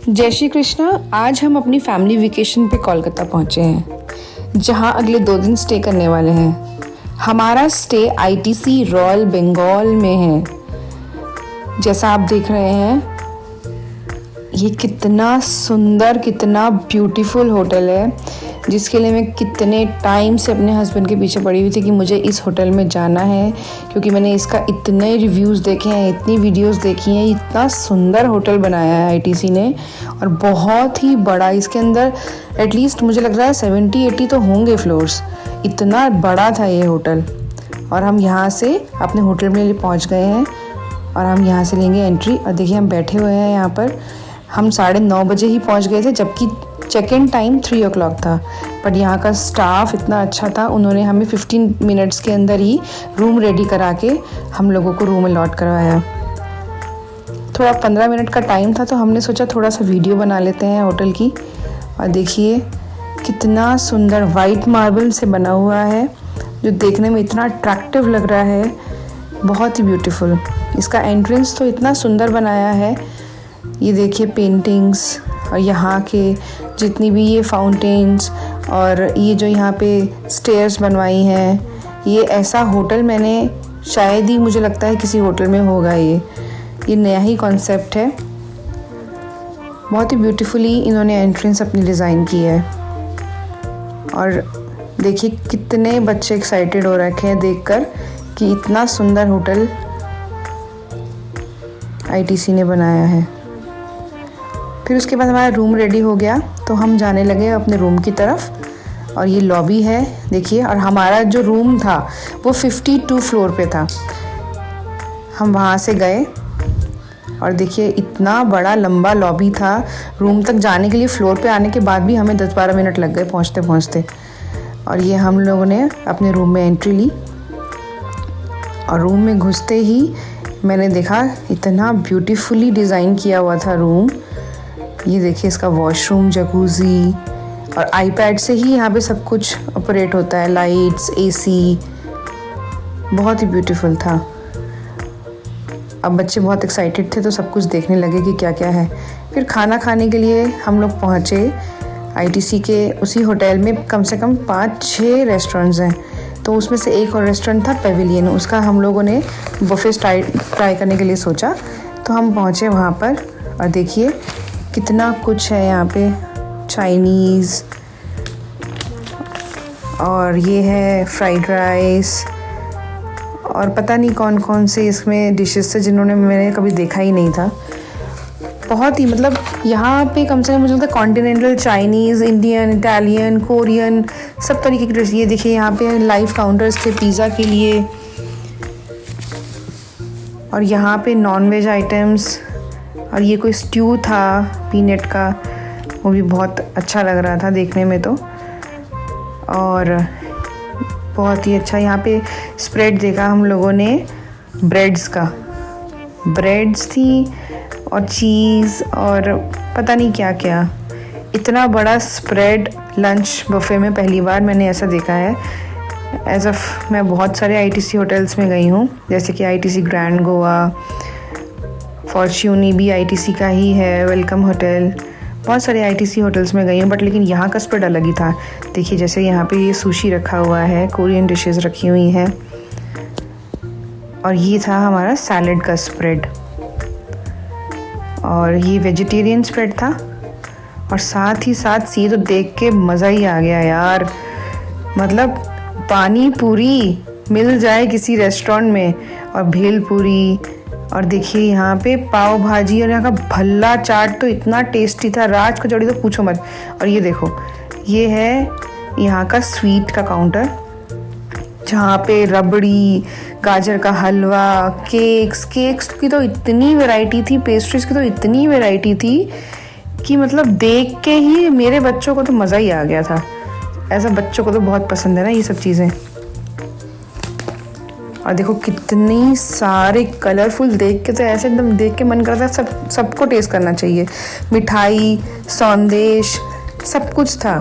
जय श्री कृष्णा। आज हम अपनी फैमिली वेकेशन पे कोलकाता पहुंचे हैं, जहां अगले 2 दिन स्टे करने वाले हैं। हमारा स्टे आईटीसी रॉयल बंगाल में है। जैसा आप देख रहे हैं, ये कितना सुंदर, कितना ब्यूटीफुल होटल है, जिसके लिए मैं कितने टाइम से अपने हस्बैंड के पीछे पड़ी हुई थी कि मुझे इस होटल में जाना है, क्योंकि मैंने इसका इतने रिव्यूज़ देखे हैं, इतनी वीडियोस देखी हैं। इतना सुंदर होटल बनाया है आईटीसी ने, और बहुत ही बड़ा। इसके अंदर एटलीस्ट मुझे लग रहा है 70-80 तो होंगे फ्लोर्स। इतना बड़ा था ये होटल। और हम यहाँ से अपने होटल में पहुँच गए हैं और हम यहाँ से लेंगे एंट्री। और देखिए, हम बैठे हुए हैं यहाँ पर। हम 9:30 बजे ही पहुँच गए थे, जबकि चेक इन टाइम 3 o'clock था। बट यहाँ का स्टाफ इतना अच्छा था, उन्होंने हमें 15 मिनट्स के अंदर ही रूम रेडी करा के हम लोगों को रूम अलॉट करवाया। थोड़ा 15 मिनट का टाइम था, तो हमने सोचा थोड़ा सा वीडियो बना लेते हैं होटल की। और देखिए कितना सुंदर वाइट मार्बल से बना हुआ है, जो देखने में इतना अट्रैक्टिव लग रहा है। बहुत ही ब्यूटीफुल। इसका एंट्रेंस तो इतना सुंदर बनाया है। ये देखिए पेंटिंग्स, और यहाँ के जितनी भी ये फाउंटेन्स, और ये जो यहाँ पे स्टेयर्स बनवाई हैं, ये ऐसा होटल मैंने शायद ही, मुझे लगता है किसी होटल में होगा। ये नया ही कॉन्सेप्ट है। बहुत ही ब्यूटीफुली इन्होंने एंट्रेंस अपनी डिज़ाइन की है। और देखिए कितने बच्चे एक्साइटेड हो रखे हैं देखकर कि इतना सुंदर होटल आईटीसी ने बनाया है। फिर उसके बाद हमारा रूम रेडी हो गया, तो हम जाने लगे अपने रूम की तरफ। और ये लॉबी है देखिए। और हमारा जो रूम था वो 52 फ्लोर पे था। हम वहाँ से गए और देखिए इतना बड़ा लंबा लॉबी था। रूम तक जाने के लिए फ्लोर पे आने के बाद भी हमें 10-12 मिनट लग गए पहुँचते पहुँचते। और ये हम लोगों ने अपने रूम में एंट्री ली, और रूम में घुसते ही मैंने देखा इतना ब्यूटीफुली डिज़ाइन किया हुआ था रूम। ये देखिए इसका वॉशरूम, जकूज़ी, और आईपैड से ही यहाँ पे सब कुछ ऑपरेट होता है, लाइट्स, एसी। बहुत ही ब्यूटीफुल था। अब बच्चे बहुत एक्साइटेड थे, तो सब कुछ देखने लगे कि क्या क्या है। फिर खाना खाने के लिए हम लोग पहुँचे। आईटीसी के उसी होटल में कम से कम 5-6 रेस्टोरेंट्स हैं, तो उसमें से एक और रेस्टोरेंट था पेविलियन। उसका हम लोगों ने बुफे ट्राई करने के लिए सोचा, तो हम पहुँचे वहाँ पर। और देखिए कितना कुछ है यहाँ पे, चाइनीज़, और ये है फ्राइड राइस, और पता नहीं कौन कौन से इसमें डिशेस थे जिन्होंने मैंने कभी देखा ही नहीं था। बहुत ही, मतलब यहाँ पे कम से कम मुझे लगता है continental, Chinese, Indian, Italian, Korean, सब तरीके की डिश। ये देखिए यहाँ पे लाइव काउंटर्स थे पिज़्ज़ा के लिए, और यहाँ पे नॉन-वेज आइटम्स। और ये कोई स्ट्यू था पीनट का, वो भी बहुत अच्छा लग रहा था देखने में तो। और बहुत ही अच्छा यहाँ पे स्प्रेड देखा हम लोगों ने ब्रेड्स का। ब्रेड्स थी और चीज़ और पता नहीं क्या क्या। इतना बड़ा स्प्रेड लंच बुफे में पहली बार मैंने ऐसा देखा है। मैं बहुत सारे आईटीसी होटल्स में गई हूँ, जैसे कि आईटीसी ग्रैंड गोवा, फॉर्च्यूनी भी आईटीसी का ही है, वेलकम होटल, बहुत सारे आईटीसी होटल्स में गई हूँ। बट लेकिन यहाँ का स्प्रेड अलग ही था। देखिए जैसे यहाँ पे ये सुशी रखा हुआ है, कोरियन डिशेस रखी हुई हैं, और ये था हमारा सैलड का स्प्रेड, और ये वेजिटेरियन स्प्रेड था। और साथ ही साथ ये तो देख के मज़ा ही आ गया यार। मतलब पानी पूरी मिल जाए किसी रेस्टोरेंट में, और भेल पूरी, और देखिए यहाँ पे पाव भाजी, और यहाँ का भल्ला चाट तो इतना टेस्टी था। राज कचौड़ी तो पूछो मत। और ये देखो, ये है यहाँ का स्वीट का काउंटर, जहाँ पे रबड़ी, गाजर का हलवा, केक्स की तो इतनी वैरायटी थी, पेस्ट्रीज की तो इतनी वैरायटी थी कि मतलब देख के ही मेरे बच्चों को तो मज़ा ही आ गया था। ऐसा बच्चों को तो बहुत पसंद है ना ये सब चीज़ें। और देखो कितनी सारे कलरफुल, देख के तो ऐसे एकदम देख के मन करता है सबको टेस्ट करना चाहिए। मिठाई, संदेश, सब कुछ था।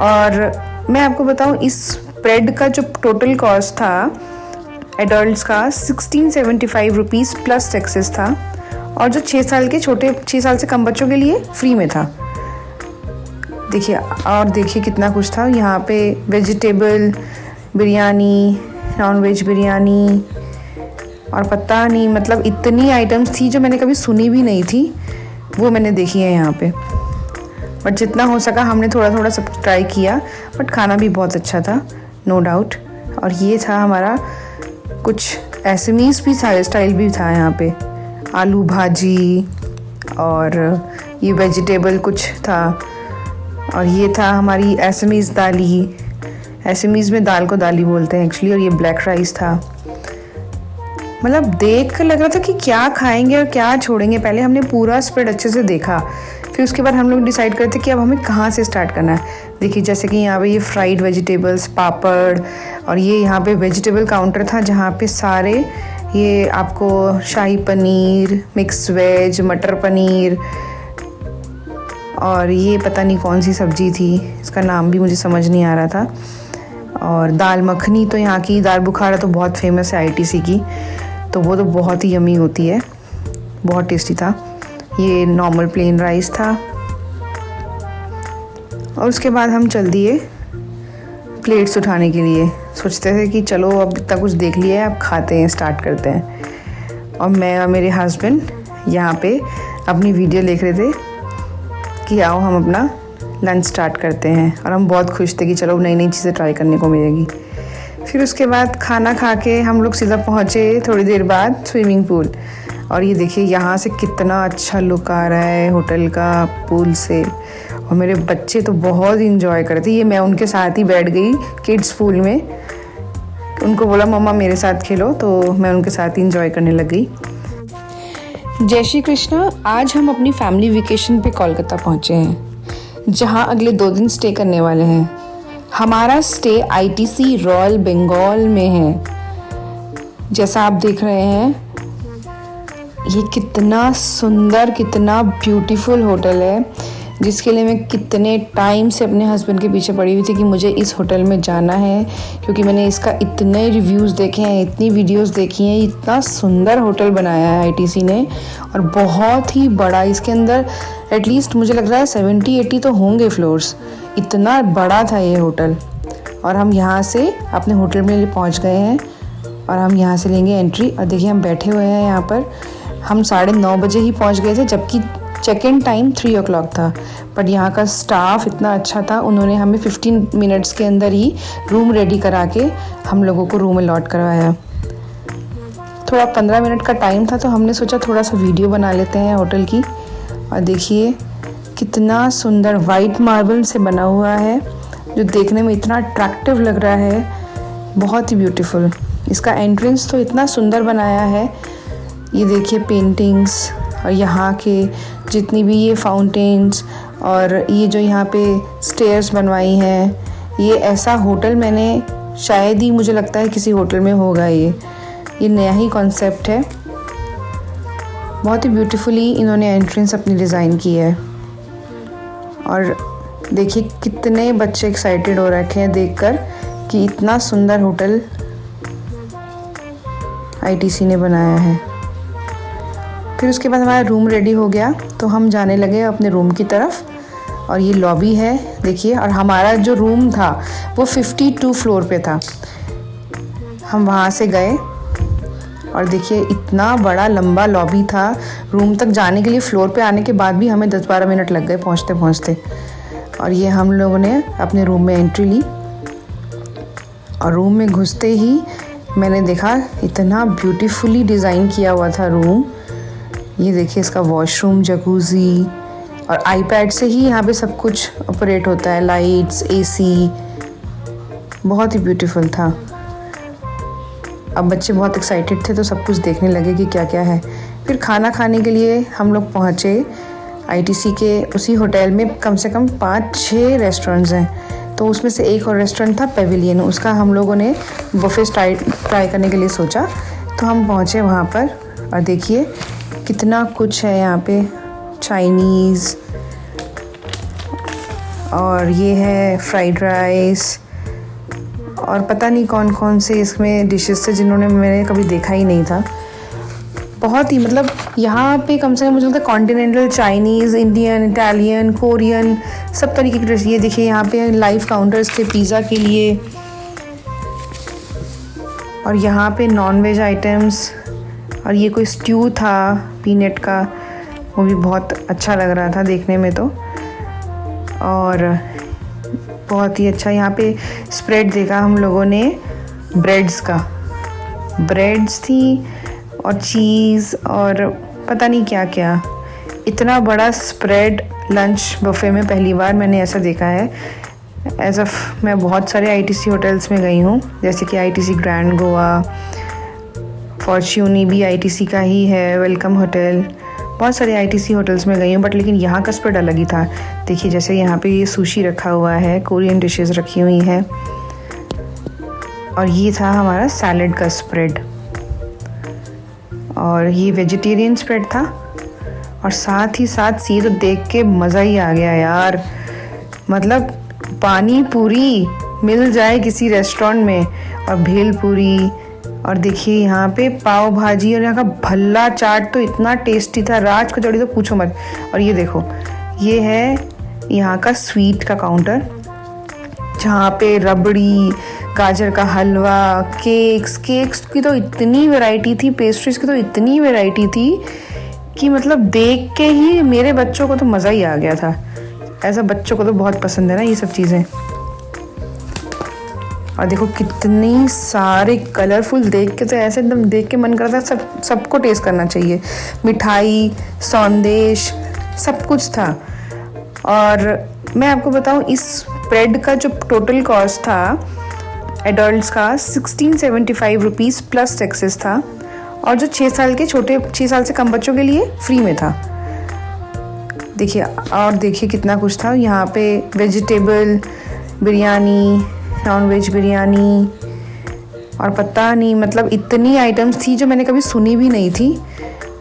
और मैं आपको बताऊं, इस स्प्रेड का जो टोटल कॉस्ट था एडल्ट्स का 1675 रुपीज़ प्लस टैक्सेस था, और जो 6 साल के छोटे 6 साल से कम बच्चों के लिए फ्री में था। देखिए, और देखिए कितना कुछ था यहाँ पे, vegetable biryani, non veg biryani, और पता नहीं मतलब इतनी आइटम्स थी जो मैंने कभी सुनी भी नहीं थी, वो मैंने देखी है यहाँ पे। बट जितना हो सका हमने थोड़ा थोड़ा सब ट्राई किया, बट खाना भी बहुत अच्छा था, नो डाउट। और ये था हमारा कुछ एसमीज़ भी था, स्टाइल भी था यहाँ पे, आलू भाजी, और ये वेजिटेबल कुछ था, और ये था हमारी एसमीज़ दाली। एसमीज़ में दाल को दाली बोलते हैं एक्चुअली। और ये ब्लैक राइस था। मतलब देख कर लग रहा था कि क्या खाएंगे और क्या छोड़ेंगे। पहले हमने पूरा स्प्रेड अच्छे से देखा, फिर उसके बाद हम लोग डिसाइड करते कि अब हमें कहाँ से स्टार्ट करना है। देखिए जैसे कि यहाँ पे ये फ्राइड वेजिटेबल्स, पापड़, और ये यहाँ पे वेजिटेबल काउंटर था जहाँ पे सारे ये आपको शाही पनीर, मिक्स वेज, मटर पनीर, और ये पता नहीं कौन सी सब्ज़ी थी, इसका नाम भी मुझे समझ नहीं आ रहा था। और दाल मखनी, तो यहाँ की दाल बुखारा तो बहुत फेमस है आईटीसी की, तो वो तो बहुत ही यमी होती है, बहुत टेस्टी था। ये नॉर्मल प्लेन राइस था। और उसके बाद हम चल दिए प्लेट्स उठाने के लिए। सोचते थे कि चलो अब इतना कुछ देख लिया है, अब खाते हैं, स्टार्ट करते हैं। और मैं और मेरे हस्बैंड यहाँ पे अपनी वीडियो देख रहे थे कि आओ हम अपना लंच स्टार्ट करते हैं। और हम बहुत खुश थे कि चलो नई नई चीज़ें ट्राई करने को मिलेगी। फिर उसके बाद खाना खा के हम लोग सीधा पहुँचे थोड़ी देर बाद स्विमिंग पूल। और ये देखिए यहाँ से कितना अच्छा लुक आ रहा है होटल का पूल से। और मेरे बच्चे तो बहुत इंजॉय कर रहे थे। ये मैं उनके साथ ही बैठ गई किड्स पूल में, उनको बोला मम्मा मेरे साथ खेलो, तो मैं उनके साथ ही इंजॉय करने लग गई। जय श्री कृष्णा। आज हम अपनी फैमिली वेकेशन पे कोलकाता पहुँचे हैं, जहाँ अगले 2 दिन स्टे करने वाले हैं। हमारा स्टे आईटीसी रॉयल बंगाल में है। जैसा आप देख रहे हैं, ये कितना सुंदर, कितना ब्यूटीफुल होटल है, जिसके लिए मैं कितने टाइम से अपने हस्बैंड के पीछे पड़ी हुई थी कि मुझे इस होटल में जाना है, क्योंकि मैंने इसका इतने रिव्यूज़ देखे हैं, इतनी वीडियोस देखी हैं। इतना सुंदर होटल बनाया है आईटीसी ने, और बहुत ही बड़ा। इसके अंदर एटलीस्ट मुझे लग रहा है 70-80 तो होंगे फ्लोर्स, इतना बड़ा था ये होटल। और हम यहाँ से अपने होटल में पहुँच गए हैं, और हम यहाँ से लेंगे एंट्री। और देखिए हम बैठे हुए हैं यहाँ पर। हम 9:30 बजे ही पहुँच गए थे, जबकि चेक इन टाइम 3 o'clock था। बट यहाँ का स्टाफ इतना अच्छा था, उन्होंने हमें 15 मिनट्स के अंदर ही रूम रेडी करा के हम लोगों को रूम अलॉट करवाया। थोड़ा 15 मिनट का टाइम था, तो हमने सोचा थोड़ा सा वीडियो बना लेते हैं होटल की। और देखिए कितना सुंदर वाइट मार्बल से बना हुआ है, जो देखने में इतना अट्रैक्टिव लग रहा है, बहुत ही ब्यूटीफुल। इसका एंट्रेंस तो इतना सुंदर बनाया है। ये देखिए पेंटिंग्स, और यहाँ के जितनी भी ये फाउंटेन्स, और ये जो यहाँ पे स्टेयर्स बनवाई हैं, ये ऐसा होटल मैंने शायद ही, मुझे लगता है किसी होटल में होगा। ये नया ही कॉन्सेप्ट है। बहुत ही ब्यूटीफुली इन्होंने एंट्रेंस अपनी डिज़ाइन की है। और देखिए कितने बच्चे एक्साइटेड हो रखे हैं देखकर कि इतना सुंदर होटल आईटीसी ने बनाया है। फिर उसके बाद हमारा रूम रेडी हो गया, तो हम जाने लगे अपने रूम की तरफ। और ये लॉबी है देखिए, और हमारा जो रूम था वो 52 फ्लोर पे था। हम वहाँ से गए, और देखिए इतना बड़ा लंबा लॉबी था। रूम तक जाने के लिए फ्लोर पे आने के बाद भी हमें 10-12 मिनट लग गए पहुँचते पहुँचते। और ये हम लोगों ने अपने रूम में एंट्री ली, और रूम में घुसते ही मैंने देखा इतना ब्यूटीफुली डिज़ाइन किया हुआ था रूम। ये देखिए इसका वॉशरूम, जकूज़ी, और आईपैड से ही यहाँ पे सब कुछ ऑपरेट होता है, लाइट्स, एसी, बहुत ही ब्यूटीफुल था। अब बच्चे बहुत एक्साइटेड थे, तो सब कुछ देखने लगे कि क्या क्या है। फिर खाना खाने के लिए हम लोग पहुँचे आईटीसी के उसी होटल में। कम से कम 5-6 रेस्टोरेंट्स हैं, तो उसमें से एक और रेस्टोरेंट था पेविलियन, उसका हम लोगों ने बुफे ट्राई करने के लिए सोचा। तो हम पहुँचे वहाँ पर, और देखिए कितना कुछ है यहाँ पे, चाइनीज़, और ये है फ्राइड राइस, और पता नहीं कौन कौन से इसमें डिशेस थे जिन्होंने मैंने कभी देखा ही नहीं था। बहुत ही मतलब यहाँ पे कम से कम मुझे लगता है continental, Chinese, Indian, Italian, Korean सब तरीके की डिश। ये देखिए यहाँ पे लाइव काउंटर्स थे पिज़्ज़ा के लिए, और यहाँ पे नॉनवेज आइटम्स, और ये कोई स्ट्यू था पीनट का, वो भी बहुत अच्छा लग रहा था देखने में तो। और बहुत ही अच्छा यहाँ पे स्प्रेड देखा हम लोगों ने ब्रेड्स का, ब्रेड्स थी और चीज़ और पता नहीं क्या क्या। इतना बड़ा स्प्रेड लंच बुफे में पहली बार मैंने ऐसा देखा है। एज ऑफ मैं बहुत सारे आईटीसी होटल्स में गई हूँ, जैसे कि आईटीसी ग्रैंड गोवा, फॉर्च्यूनी भी आईटीसी का ही है, वेलकम होटल, बहुत सारे आईटीसी होटल्स में गई हूँ, बट लेकिन यहाँ का स्प्रेड अलग ही था। देखिए जैसे यहाँ पे ये सुशी रखा हुआ है, कोरियन डिशेस रखी हुई है, और ये था हमारा सैलेड का स्प्रेड, और ये वेजिटेरियन स्प्रेड था। और साथ ही साथ ये तो देख के मज़ा ही आ गया यार, मतलब पानी पूरी मिल जाए किसी रेस्टोरेंट में, और भेल पूरी, और देखिए यहाँ पे पाव भाजी, और यहाँ का भल्ला चाट तो इतना टेस्टी था, राज कचौड़ी तो पूछो मत। और ये देखो ये है यहाँ का स्वीट का काउंटर, जहाँ पे रबड़ी, गाजर का हलवा, केक्स की तो इतनी वैरायटी थी, पेस्ट्रीज की तो इतनी वैरायटी थी कि मतलब देख के ही मेरे बच्चों को तो मज़ा ही आ गया था। ऐसा बच्चों को तो बहुत पसंद है ना ये सब चीज़ें। और देखो कितनी सारे कलरफुल, देख के तो ऐसे एकदम देख के मन करता है सबको टेस्ट करना चाहिए। मिठाई, सौंदेश, सब कुछ था। और मैं आपको बताऊं, इस ब्रेड का जो टोटल कॉस्ट था एडल्ट्स का 1675 रुपीज़ प्लस टैक्सेस था, और जो 6 साल से कम बच्चों के लिए फ्री में था। देखिए, और देखिए कितना कुछ था यहाँ पे, vegetable biryani, non veg biryani, और पता नहीं मतलब इतनी आइटम्स थी जो मैंने कभी सुनी भी नहीं थी,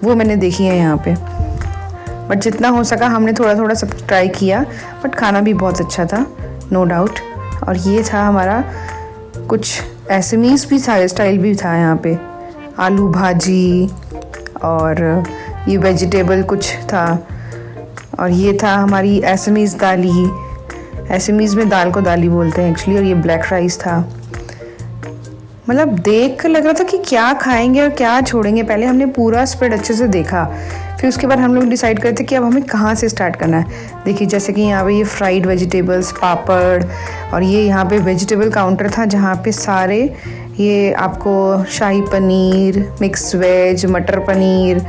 वो मैंने देखी है यहाँ पे। बट जितना हो सका हमने थोड़ा थोड़ा सब ट्राई किया, बट खाना भी बहुत अच्छा था, नो डाउट। और ये था हमारा कुछ एसएमईज भी था, स्टाइल भी था यहाँ पे, आलू भाजी, और ये वेजिटेबल कुछ था, और ये था हमारी एसएमईज दाली, एसएमईज में दाल को दाली बोलते हैं एक्चुअली, और ये ब्लैक राइस था। मतलब देख कर लग रहा था कि क्या खाएंगे और क्या छोड़ेंगे। पहले हमने पूरा स्प्रेड अच्छे से देखा, फिर उसके बाद हम लोग डिसाइड करते कि अब हमें कहाँ से स्टार्ट करना है। देखिए जैसे कि यहाँ पे ये फ्राइड वेजिटेबल्स, पापड़, और ये यहाँ पे वेजिटेबल काउंटर था जहाँ पे सारे ये आपको शाही पनीर, मिक्स वेज, मटर पनीर,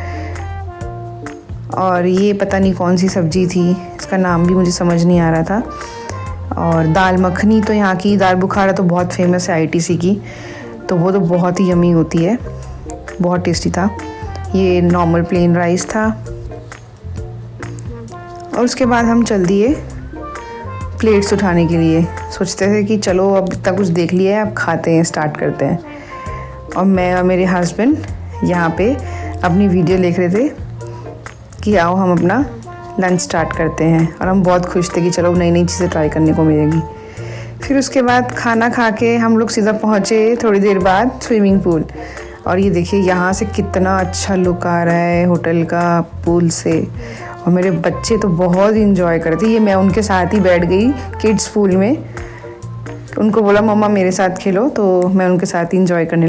और ये पता नहीं कौन सी सब्जी थी, इसका नाम भी मुझे समझ नहीं आ रहा था। और दाल मखनी, तो यहाँ की दाल बुखारा तो बहुत फेमस है आईटीसी की, तो वो तो बहुत ही यमी होती है, बहुत टेस्टी था। ये नॉर्मल प्लेन राइस था। और उसके बाद हम चल दिए प्लेट्स उठाने के लिए, सोचते थे कि चलो अब इतना कुछ देख लिया है, अब खाते हैं, स्टार्ट करते हैं। और मैं और मेरे हस्बैंड यहाँ पे अपनी वीडियो देख रहे थे कि आओ हम अपना लंच स्टार्ट करते हैं, और हम बहुत खुश थे कि चलो नई नई चीज़ें ट्राई करने को मिलेगी। फिर उसके बाद खाना खा के हम लोग सीधा पहुँचे थोड़ी देर बाद स्विमिंग पूल। और ये देखिए यहाँ से कितना अच्छा लुक आ रहा है होटल का पूल से, और मेरे बच्चे तो बहुत इंजॉय करते। ये मैं उनके साथ ही बैठ गई किड्स पूल में, उनको बोला मम्मा मेरे साथ खेलो, तो मैं उनके साथ ही इंजॉय करने